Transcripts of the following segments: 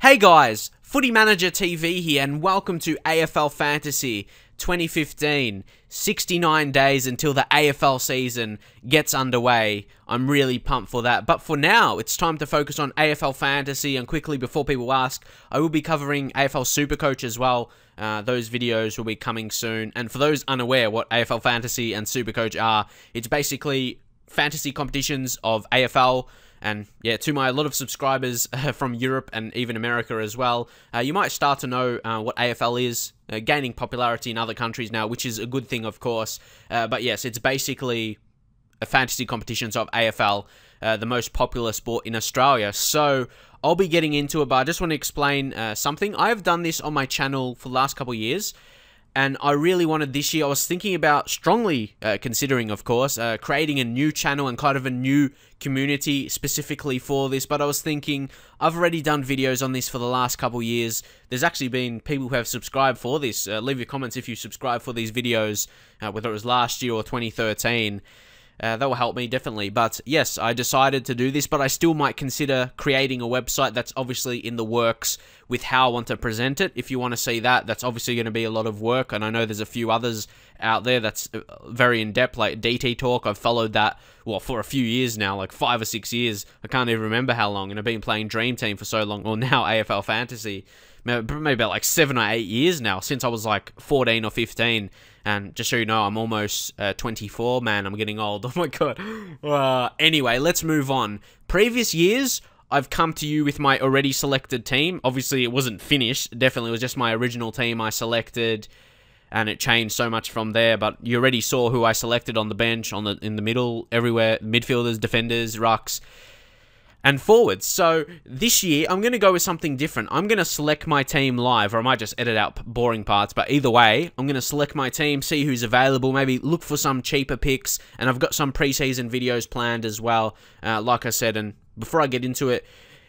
Hey guys, Footy Manager TV here and welcome to AFL Fantasy 2015. 69 days until the AFL season gets underway. I'm really pumped for that. But for now, it's time to focus on AFL Fantasy, and quickly before people ask, I will be covering AFL Supercoach as well. Those videos will be coming soon. And for those unaware what AFL Fantasy and Supercoach are, it's basically fantasy competitions of AFL. And yeah, to a lot of subscribers from Europe and even America as well, you might start to know what AFL is, gaining popularity in other countries now, which is a good thing, of course. But yes, it's basically a fantasy competitions of AFL, the most popular sport in Australia. So I'll be getting into it, but I just want to explain something. I have done this on my channel for the last couple of years, and I really wanted this year, I was thinking about, strongly considering, of course, creating a new channel and kind of a new community specifically for this. But I was thinking, I've already done videos on this for the last couple years. There's actually been people who have subscribed for this. Leave your comments if you subscribe for these videos, whether it was last year or 2013. That will help me, definitely. But yes, I decided to do this, but I still might consider creating a website. That's obviously in the works with how I want to present it. If you want to see that, that's obviously going to be a lot of work, and I know there's a few others out there that's very in-depth, like DT Talk. I've followed that, well, for a few years now, like 5 or 6 years. I can't even remember how long, and I've been playing Dream Team for so long, or now AFL Fantasy. Maybe about like 7 or 8 years now, since I was like 14 or 15. And just so you know, I'm almost 24, man. I'm getting old. Oh my god. Anyway, let's move on. Previous years, I've come to you with my already selected team. Obviously, it wasn't finished. Definitely, it was just my original team I selected, and it changed so much from there. But you already saw who I selected on the bench, in the middle, everywhere. Midfielders, defenders, rucks, and forwards. So this year, I'm going to go with something different. I'm going to select my team live, or I might just edit out boring parts, but either way, I'm going to select my team, see who's available, maybe look for some cheaper picks, and I've got some preseason videos planned as well, like I said. And before I get into it,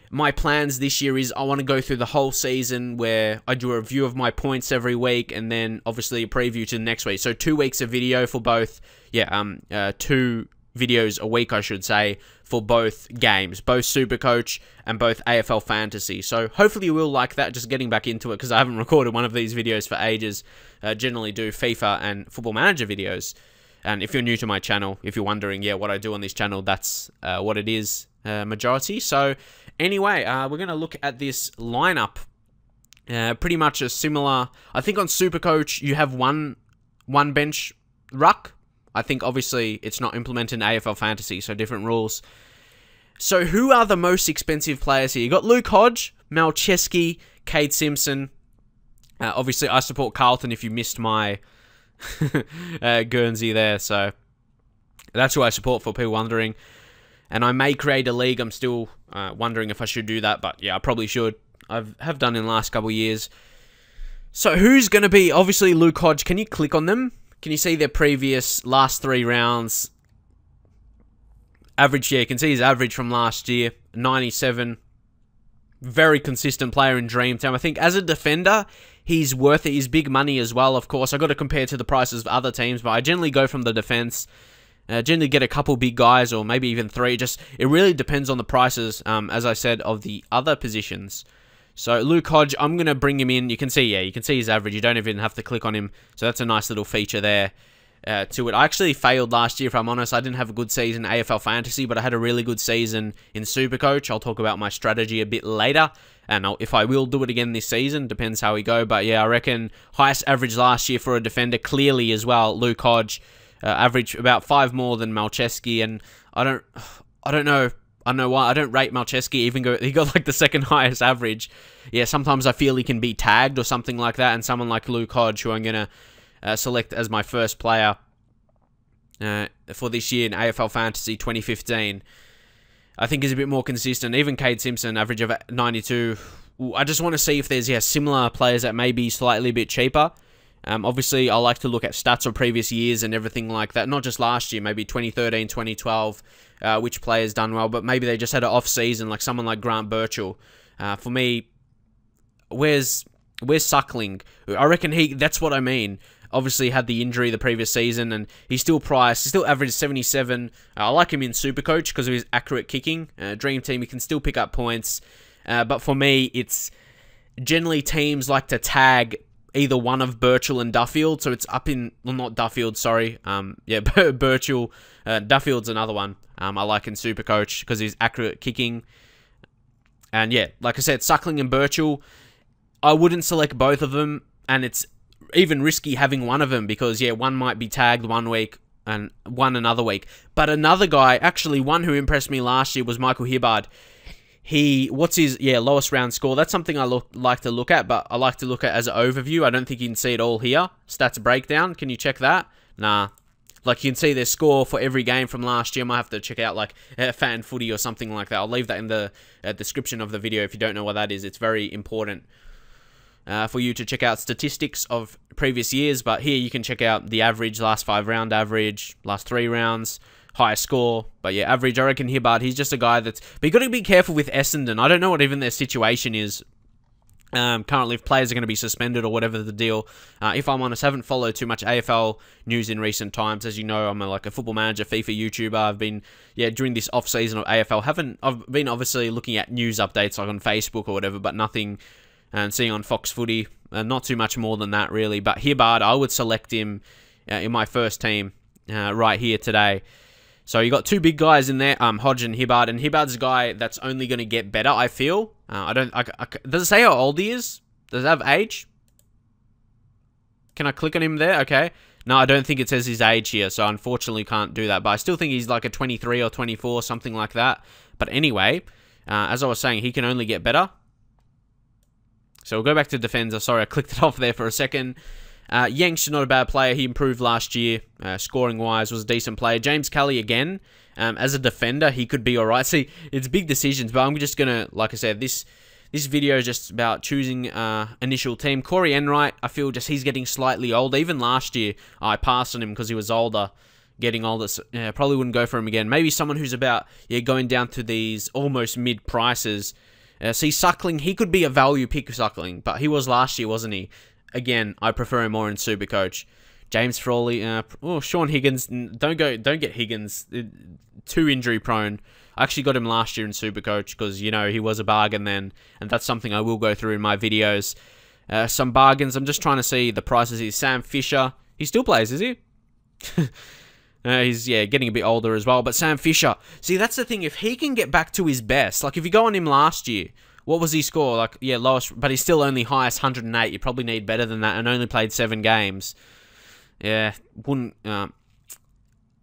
my plans this year is I want to go through the whole season where I do a review of my points every week, and then obviously a preview to the next week. So 2 weeks of video for both, 2 videos a week, I should say, for both games, both Supercoach and both AFL Fantasy. So hopefully you will like that, just getting back into it, because I haven't recorded one of these videos for ages. Generally do FIFA and Football Manager videos. And if you're new to my channel, if you're wondering, what I do on this channel, that's what it is, majority. So anyway, we're going to look at this lineup. Pretty much a similar, I think on Supercoach, you have one bench ruck. I think, obviously, it's not implemented in AFL Fantasy, so different rules. So, who are the most expensive players here? You got Luke Hodge, Malcheski, Cade Simpson. Obviously, I support Carlton if you missed my Guernsey there, so that's who I support, for people wondering. And I may create a league. I'm still wondering if I should do that, but yeah, I probably should. I have done in the last couple of years. So, who's going to be, obviously, Luke Hodge? Can you click on them? Can you see their previous last 3 rounds? Average, you can see his average from last year, 97. Very consistent player in Dream Team. I think as a defender, he's worth it. He's big money as well, of course. I got to compare to the prices of other teams, but I generally go from the defense. Generally get a couple big guys, or maybe even 3. It really depends on the prices, as I said, of the other positions. So, Luke Hodge, I'm going to bring him in. You can see, you can see his average. You don't even have to click on him. So, that's a nice little feature there to it. I actually failed last year, if I'm honest. I didn't have a good season in AFL Fantasy, but I had a really good season in Supercoach. I'll talk about my strategy a bit later. And if I will do it again this season, depends how we go. But yeah, I reckon highest average last year for a defender, clearly as well, Luke Hodge. Average about 5 more than Malcheski. And I don't know. I don't know why. I don't rate Malcheski. He got like the 2nd highest average. Yeah, sometimes I feel he can be tagged or something like that. And someone like Luke Hodge, who I'm going to select as my first player for this year in AFL Fantasy 2015, I think is a bit more consistent. Even Cade Simpson, average of 92. I just want to see if there's similar players that may be slightly a bit cheaper. Obviously, I like to look at stats of previous years and everything like that. Not just last year, maybe 2013, 2012, which players done well, but maybe they just had an off-season, like someone like Grant Birchall. For me, where's Suckling? I reckon that's what I mean. Obviously, had the injury the previous season, and he's still priced. He still averaged 77. I like him in Supercoach because of his accurate kicking. Dream Team, he can still pick up points. But for me, it's generally teams like to tag either one of Birchall and Duffield, so it's up in, well, not Duffield, sorry, yeah, Birchall, Duffield's another one I like in Supercoach because he's accurate kicking, and yeah, like I said, Suckling and Birchall, I wouldn't select both of them, and it's even risky having one of them because, yeah, one might be tagged one week and one another week, but another guy, actually one who impressed me last year was Michael Hibbard. What's his, lowest round score? That's something I like to look at, but I like to look at as an overview. I don't think you can see it all here. Stats breakdown, can you check that? Nah. Like, you can see their score for every game from last year. I might have to check out, like, Fan Footy or something like that. I'll leave that in the description of the video if you don't know what that is. It's very important for you to check out statistics of previous years, but here you can check out the average, last 5 round average, last 3 rounds, highest score. But yeah, average, I reckon Hibbard, he's just a guy that's... But you got to be careful with Essendon. I don't know what even their situation is. Currently, if players are going to be suspended or whatever the deal. If I'm honest, I haven't followed too much AFL news in recent times. As you know, I'm like a Football Manager, FIFA YouTuber. I've been, during this off-season of AFL, I've been obviously looking at news updates like on Facebook or whatever, but nothing, and seeing on Fox Footy, not too much more than that really. But Hibbard, I would select him in my first team right here today. So you got 2 big guys in there, Hodge and Hibbard, and Hibbard's a guy that's only going to get better, I feel. Does it say how old he is? Does it have age? Can I click on him there? Okay. No, I don't think it says his age here, so unfortunately can't do that. But I still think he's like a 23 or 24, something like that. But anyway, as I was saying, he can only get better. So we'll go back to defender. Sorry, I clicked it off there for a second. Yanks, not a bad player. He improved last year, scoring-wise, was a decent player. James Kelly, again, as a defender, he could be alright. See, it's big decisions, but I'm just going to, like I said, this video is just about choosing initial team. Corey Enright, I feel just he's getting slightly older. Even last year, I passed on him because he was older, getting older. So, probably wouldn't go for him again. Maybe someone who's about, going down to these almost mid prices. See, Suckling, he could be a value pick, Suckling, but he was last year, wasn't he? Again, I prefer him more in Supercoach. James Frawley, Sean Higgins. Don't get Higgins. Too injury prone. I actually got him last year in Supercoach because he was a bargain then, and that's something I will go through in my videos. Some bargains. I'm just trying to see the prices here. Sam Fisher. He still plays, is he? He's getting a bit older as well. But Sam Fisher. See, that's the thing. If he can get back to his best, like if you go on him last year. What was he score? Like, lowest, but he's still only highest 108. You probably need better than that, and only played 7 games. Yeah, wouldn't.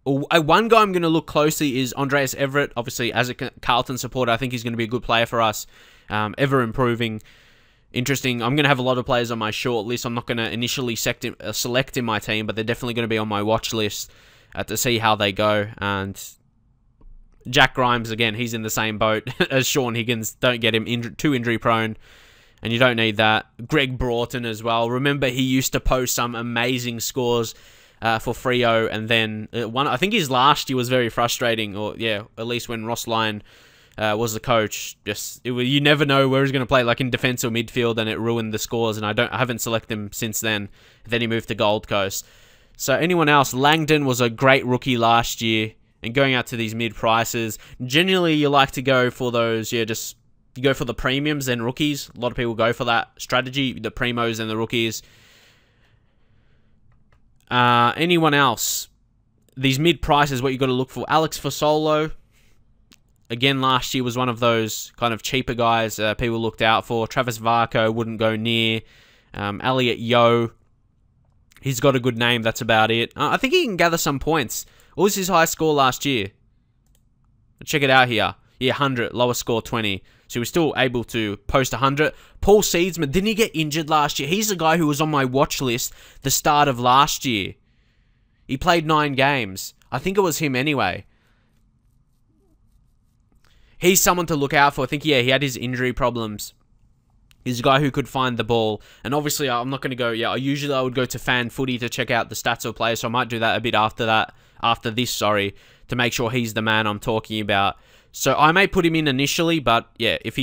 One guy I'm going to look closely is Andreas Everett. Obviously, as a Carlton supporter, I think he's going to be a good player for us. Ever improving. Interesting. I'm going to have a lot of players on my short list. I'm not going to initially select in my team, but they're definitely going to be on my watch list to see how they go. And Jack Grimes, again, he's in the same boat as Sean Higgins. Don't get him too injury prone, and you don't need that. Greg Broughton as well. Remember, he used to post some amazing scores for Freo, and then I think his last year was very frustrating, or at least when Ross Lyon was the coach. You never know where he's going to play, like in defense or midfield, and it ruined the scores, and I haven't selected him since then. Then he moved to Gold Coast. So anyone else? Langdon was a great rookie last year. And going out to these mid prices, generally you like to go for those, you go for the premiums and rookies. A lot of people go for that strategy, the primos and the rookies. Anyone else? These mid prices, what you got to look for. Alex Fasolo, again, last year was one of those kind of cheaper guys people looked out for. Travis Varco wouldn't go near. Elliot Yeo, he's got a good name, that's about it. I think he can gather some points. What was his high score last year? Check it out here. 100. Lowest score, 20. So he was still able to post 100. Paul Seedsman, didn't he get injured last year? He's the guy who was on my watch list the start of last year. He played 9 games. I think it was him anyway. He's someone to look out for. I think, he had his injury problems. He's a guy who could find the ball. And obviously, I'm not going to go... usually I would go to Fan Footy to check out the stats of players. So I might do that a bit after that. After this, to make sure he's the man I'm talking about. So I may put him in initially, but if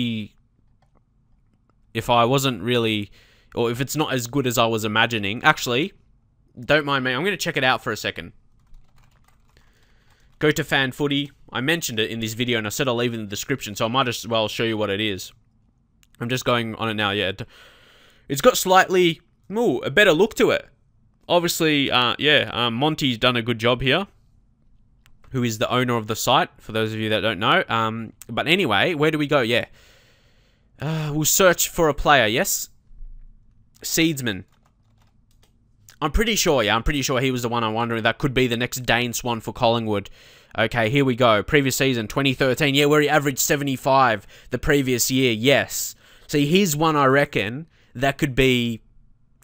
I wasn't really, or if it's not as good as I was imagining, actually, don't mind me, I'm going to check it out for a second. Go to Fan Footy. I mentioned it in this video, and I said I'll leave it in the description, so I might as well show you what it is. I'm just going on it now, yeah. It's got slightly, a better look to it. Obviously, Monty's done a good job here, who is the owner of the site, for those of you that don't know. But anyway, where do we go? Yeah. We'll search for a player, yes? Seedsman. I'm pretty sure he was the one. I'm wondering that could be the next Dane Swan for Collingwood. Okay, here we go. Previous season, 2013. Yeah, where he averaged 75 the previous year. Yes. See, here's one I reckon that could be...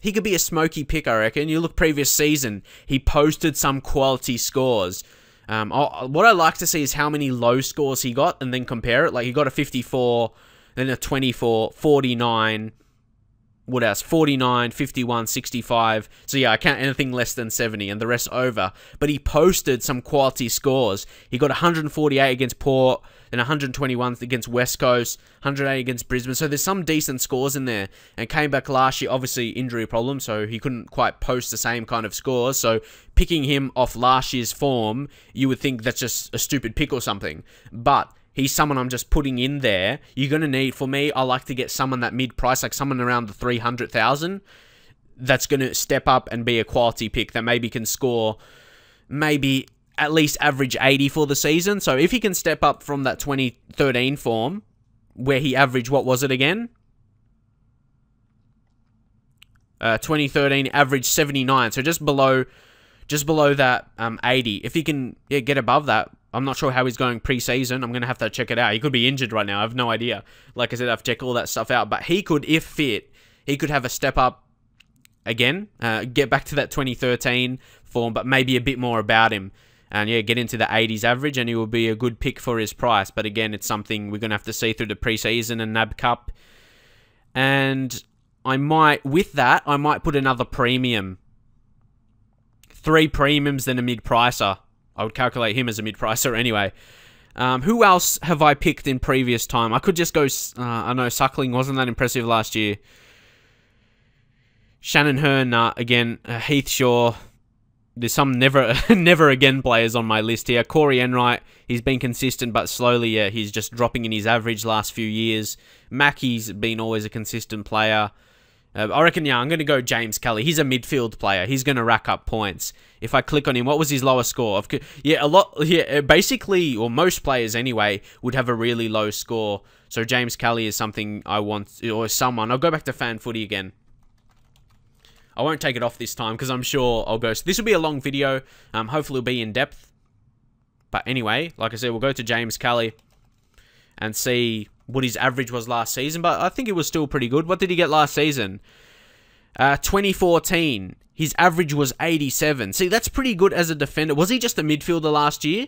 He could be a smoky pick, I reckon. You look previous season, he posted some quality scores. What I like to see is how many low scores he got and then compare it. Like, he got a 54, then a 24, 49... What else? 49, 51, 65. So yeah, I count anything less than 70 and the rest over. But he posted some quality scores. He got 148 against Port, then 121 against West Coast, 108 against Brisbane. So there's some decent scores in there. And came back last year, obviously injury problem, so he couldn't quite post the same kind of scores. So picking him off last year's form, you would think that's just a stupid pick or something. But he's someone I'm just putting in there. You're going to need, for me, I like to get someone that mid-price, like someone around the 300,000 that's going to step up and be a quality pick that maybe can score maybe at least average 80 for the season. So if he can step up from that 2013 form, where he averaged, what was it again? 2013 averaged 79, so just below that 80. If he can get above that, I'm not sure how he's going pre-season. I'm going to have to check it out. He could be injured right now. I have no idea. Like I said, I have to check all that stuff out. But he could, if fit, he could have a step up again. Get back to that 2013 form, but maybe a bit more about him. And yeah, get into the 80s average, and he will be a good pick for his price. But again, it's something we're going to have to see through the pre-season and NAB Cup. And I might put another premium. 3 premiums, then a mid-pricer. I would calculate him as a mid-pricer anyway. Who else have I picked in previous time? I could just go... I know Suckling wasn't that impressive last year. Shannon Hearn, again. Heath Shaw. There's some never again players on my list here. Corey Enright, he's been consistent, but slowly, yeah, he's just dropping in his average last few years. Mackey's been always a consistent player. I reckon, yeah, I'm going to go James Kelly. He's a midfield player. He's going to rack up points. If I click on him, what was his lowest score? Basically, or most players anyway, would have a really low score. So James Kelly is something I want, or someone. I'll go back to fan footy again. I won't take it off this time because I'm sure I'll go. So this will be a long video. Hopefully it'll be in depth. But anyway, like I said, we'll go to James Kelly and see what his average was last season, but I think it was still pretty good. What did he get last season? 2014, his average was 87. See, that's pretty good as a defender. Was he just a midfielder last year?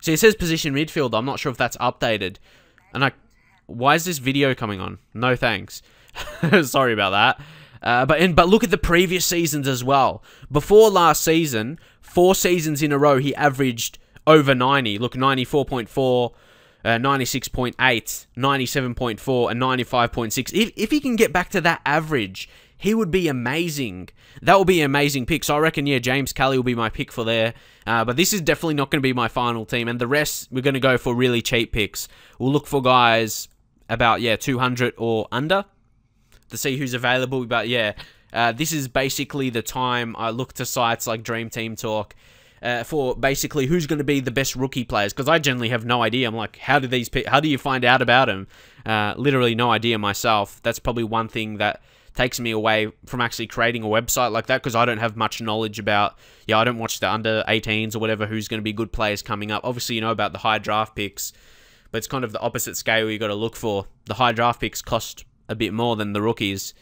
See, it says position midfielder. I'm not sure if that's updated. And why is this video coming on? No thanks. Sorry about that. But look at the previous seasons as well. Before last season, 4 seasons in a row, he averaged over 90. Look, 94.4. 96.8, 97.4, and 95.6. If he can get back to that average, he would be amazing. That will be an amazing pick. So I reckon, yeah, James Kelly will be my pick for there. But this is definitely not going to be my final team. And the rest, we're going to go for really cheap picks. We'll look for guys about, 200 or under to see who's available. But yeah, this is basically the time I look to sites like Dream Team Talk for basically who's going to be the best rookie players, because I generally have no idea. I'm like, how do you find out about them? Literally no idea myself. That's probably one thing that takes me away from actually creating a website like that, because I don't have much knowledge about, I don't watch the under 18s or whatever, who's going to be good players coming up. Obviously, you know about the high draft picks, but it's kind of the opposite scale you got to look for. The high draft picks cost a bit more than the rookies.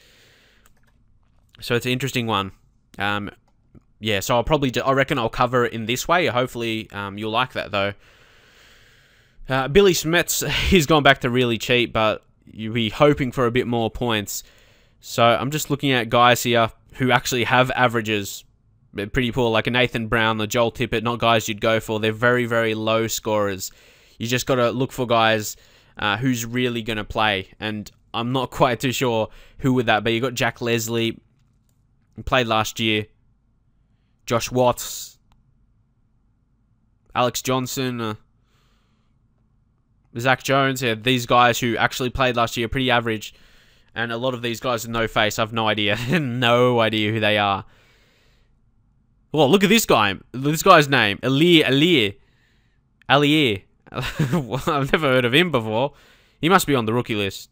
So it's an interesting one. Yeah, so I reckon I'll cover it in this way. Hopefully, you'll like that, though. Billy Smets, he's gone back to really cheap, but you'll be hoping for a bit more points. So I'm just looking at guys here who actually have averages pretty poor, like a Nathan Brown, a Joel Tippett, not guys you'd go for. They're very, very low scorers. You just got to look for guys who's really going to play, and I'm not quite too sure who would that be. You got Jack Leslie, who played last year. Josh Watts, Alex Johnson, Zach Jones. Yeah, these guys who actually played last year, pretty average. And a lot of these guys with no face, I have no idea. No idea who they are. Well, look at this guy. This guy's name. Aliir. I've never heard of him before. He must be on the rookie list.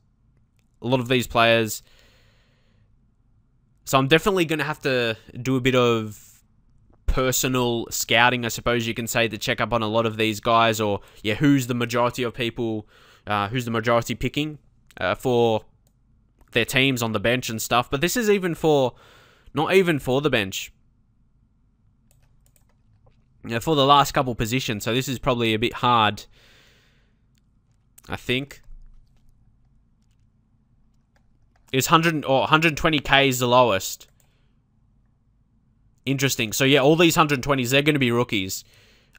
A lot of these players. So I'm definitely going to have to do a bit of personal scouting, I suppose you can say, to check up on a lot of these guys. Or, yeah, who's the majority of people, who's the majority picking for their teams on the bench and stuff. But this is even for, not even for the bench. For the last couple positions. So this is probably a bit hard, I think. Is 120k is the lowest. Interesting. So yeah, all these 120s, they're going to be rookies.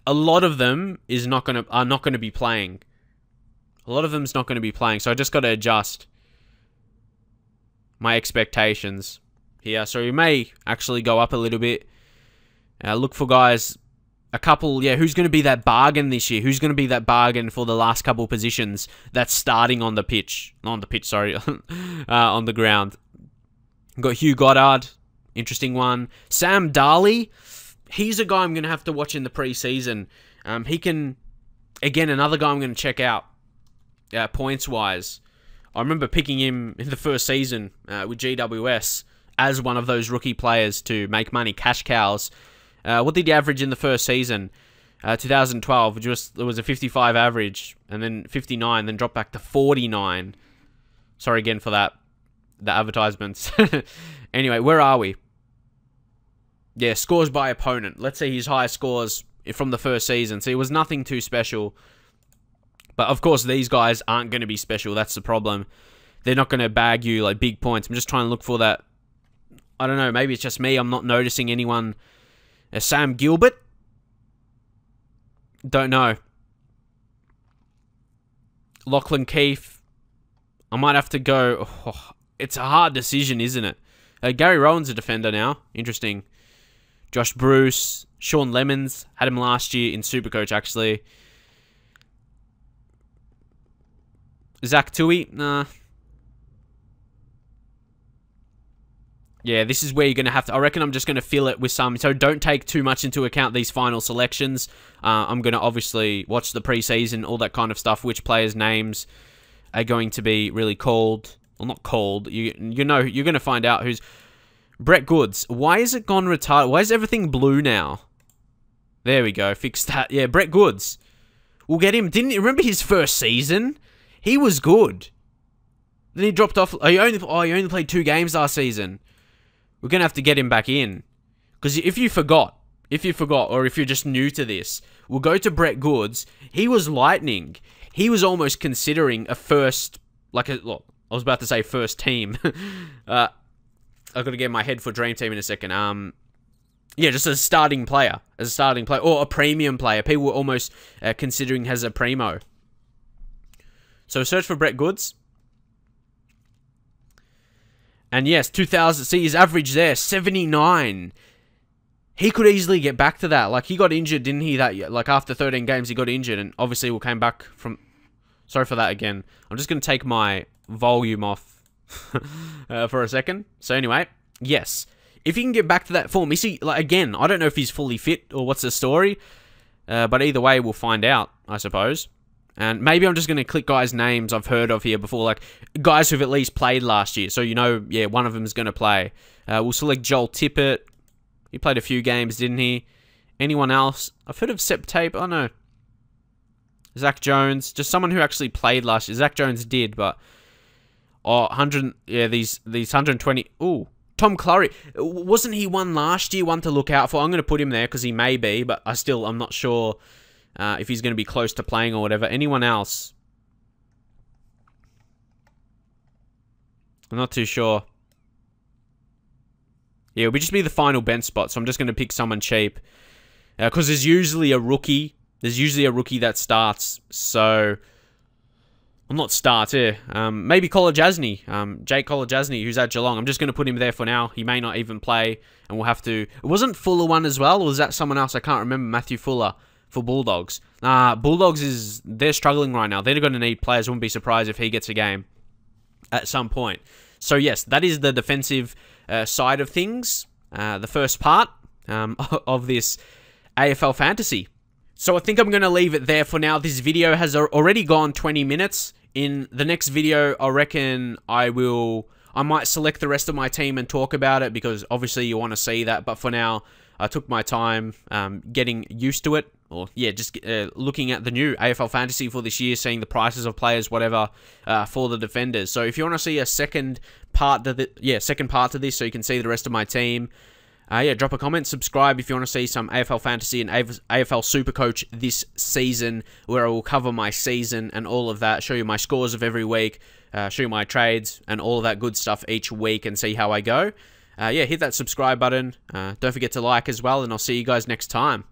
A lot of them are not going to be playing. A lot of them's not going to be playing. So I just got to adjust my expectations here. So we may actually go up a little bit. Look for guys. A couple, yeah, who's going to be that bargain this year? Who's going to be that bargain for the last couple positions that's starting on the pitch? Not on the pitch, sorry. On the ground. Got Hugh Goddard. Interesting one. Sam Darley. He's a guy I'm going to have to watch in the preseason. He can... Again, another guy I'm going to check out. Points-wise. I remember picking him in the first season with GWS as one of those rookie players to make money. Cash cows. What did he average in the first season? 2012, it was a 55 average, and then 59, then dropped back to 49. Sorry again for that, the advertisements. Anyway, where are we? Yeah, scores by opponent. Let's see his highest scores from the first season. So it was nothing too special. But of course, these guys aren't going to be special. That's the problem. They're not going to bag you like big points. I'm just trying to look for that. I don't know, maybe it's just me. I'm not noticing anyone... Sam Gilbert? Don't know. Lachlan Keefe? I might have to go... Oh, it's a hard decision, isn't it? Gary Rowan's a defender now. Interesting. Josh Bruce. Sean Lemons. Had him last year in Supercoach, actually. Zach Tui? Nah. Yeah, this is where you're going to have to... I reckon I'm just going to fill it with some... So don't take too much into account these final selections. I'm going to obviously watch the preseason, all that kind of stuff. Which players' names are going to be really called. Well, not called. You know, you're going to find out who's... Brett Goods. Why is it gone retarded? Why is everything blue now? There we go. Fix that. Yeah, Brett Goods. We'll get him. Didn't you remember his first season? He was good. Then he dropped off. He only played 2 games last season. We're going to have to get him back in. Because if you forgot, or if you're just new to this, we'll go to Brett Goods. He was lightning. He was almost considering a first, look, I was about to say first team. I've got to get my head for Dream Team in a second. Yeah, just as a starting player. Or a premium player. People were almost considering as a primo. So search for Brett Goods. And yes, 2000, see his average there, 79. He could easily get back to that. Like, he got injured, didn't he? Like, after 13 games, he got injured, and obviously we came back from... Sorry for that again. I'm just going to take my volume off for a second. So anyway, yes. If he can get back to that form, you see, like, again, I don't know if he's fully fit or what's the story, but either way, we'll find out, I suppose. And maybe I'm just going to click guys' names I've heard of here before, like guys who've at least played last year. So, you know, yeah, one of them is going to play. We'll select Joel Tippett. He played a few games, didn't he? Anyone else? I've heard of Sep Tape. Oh, no. Zach Jones. Just someone who actually played last year. Zach Jones did, but... Oh, 100... Yeah, these 120... Ooh. Tom Clurey. Wasn't he one last year? One to look out for? I'm going to put him there because he may be, but I'm not sure... if he's going to be close to playing or whatever. Anyone else? I'm not too sure. Yeah, it'll just be the final bench spot, so I'm just going to pick someone cheap. Because there's usually a rookie. There's usually a rookie that starts, so... Well, not starts, yeah. Maybe Kolajasny. Jake Kolajasny, who's at Geelong. I'm just going to put him there for now. He may not even play, and we'll have to... It wasn't Fuller one as well, or was that someone else? I can't remember. Matthew Fuller. For Bulldogs. Bulldogs they're struggling right now. They're going to need players. Wouldn't be surprised if he gets a game at some point. So yes, that is the defensive side of things, the first part of this AFL fantasy. So I think I'm going to leave it there for now. This video has already gone 20 minutes. In the next video, I reckon I might select the rest of my team and talk about it, because obviously you want to see that. But for now, I took my time getting used to it, or yeah, just looking at the new AFL fantasy for this year, seeing the prices of players, whatever, for the defenders. So if you want to see a second part to this, so you can see the rest of my team, yeah, drop a comment, subscribe if you want to see some AFL fantasy and AFL Supercoach this season, where I will cover my season and all of that, show you my scores of every week, show you my trades and all of that good stuff each week, and see how I go. Yeah, hit that subscribe button. Don't forget to like as well, and I'll see you guys next time.